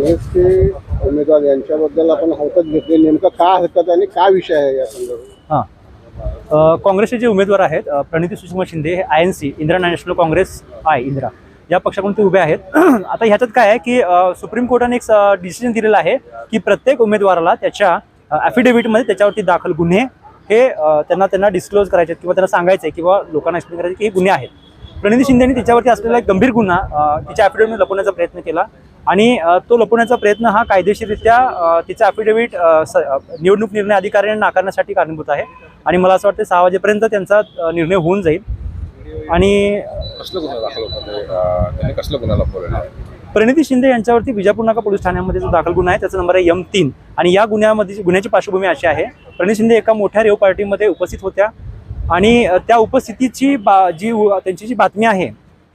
काँग्रेसचे उमेदवार यांच्याबद्दल आपण हरकत घेतली, नेमकं का हरकत आणि काय विषय आहे या संदर्भात? काँग्रेसचे जे उमेदवार आहेत प्रणिती सुषमा शिंदे हे INC इंदिरा नॅशनल काँग्रेस इंदिरा या पक्षाकडून ते उभे आहेत. आता ह्याच्यात काय आहे की सुप्रीम कोर्टाने एक डिसिजन दिलेलं आहे की प्रत्येक उमेदवाराला त्याच्या ॲफिडेव्हिटमध्ये त्याच्यावरती दाखल गुन्हे हे त्यांना डिस्क्लोज करायचे किंवा त्यांना सांगायचे किंवा लोकांना एक्सप्लेन करायचे की हे गुन्हे आहेत. प्रणिती शिंदेने तिच्यावरती असलेला एक गंभीर गुन्हा तिच्या ॲफिडेव्हिटमध्ये लपवण्याचा प्रयत्न केला आणि तो लपवण्याचा प्रयत्न हा कायदेशीररित्या तिचा ॲफिडेव्हिट निवडणूक निर्णय अधिकाऱ्यांनी नाकारण्यासाठी कारणीभूत आहे. आणि मला असं वाटतं 6 वाजेपर्यंत त्यांचा निर्णय होऊन जाईल. आणि कसलं गुन्हा दाखल होता, त्यांनी कसलं गुन्हा लपवलेला आहे? प्रणिती शिंदे यांच्यावरती विजापूर नाका पोलीस ठाण्यामध्ये जो दाखल गुन्हा आहे त्याचा नंबर आहे M3. आणि या गुन्ह्याची पार्श्वभूमी अशी आहे, प्रणिती शिंदे एका मोठ्या रेव पार्टीमध्ये उपस्थित होत्या आणि त्या उपस्थितीची त्यांची जी बातमी आहे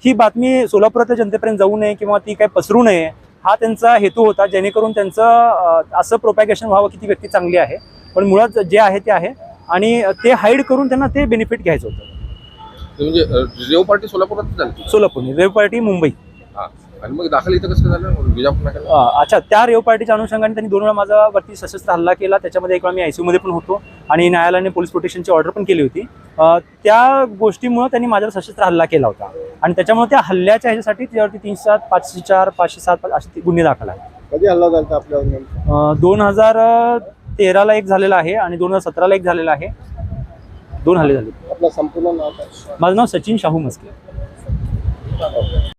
ही बातमी सोलापुरातल्या जनतेपर्यंत जाऊ नये किंवा ती काय पसरू नये हा त्यांचा हेतू होता, जेणेकरून त्यांचं असं प्रोपॅगेशन व्हावं की ती व्यक्ती चांगली आहे पण मुळात जे आहे ते आहे आणि ते हाईड करून त्यांना ते बेनिफिट घ्यायचं होतं. म्हणजे रेव पार्टी सोलापुरात झाली? Solapur, rave party Mumbai. आणि मग दाखल इथं कसं झालं विजापूर नाक्याला? अच्छा, त्या रेव पार्टीच्या अनुषंगाने त्यांनी 2 वेळा माझ्यावरती सशस्त्र हल्ला केला. त्याच्यामध्ये एक वेळा मी ICU मध्ये पण होतो आणि न्यायालयाने पोलीस प्रोटेक्शनची ऑर्डर पण केली होती. त्या गोष्टीमुळे त्यांनी माझ्यावर सशस्त्र हल्ला केला होता आणि त्याच्यामुळे त्या हल्ल्याच्या ह्याच्यासाठी त्याच्यावरती 307, 504, 507 असे गुन्हे दाखल आहेत. कधी हल्ला झाला आपल्यावर? 2013ला एक झालेला आहे आणि 2017ला एक झालेला आहे. 2 हल्ले झाले. आपलं संपूर्ण नाव काय? माझं नाव सचिन शाहू मस्के.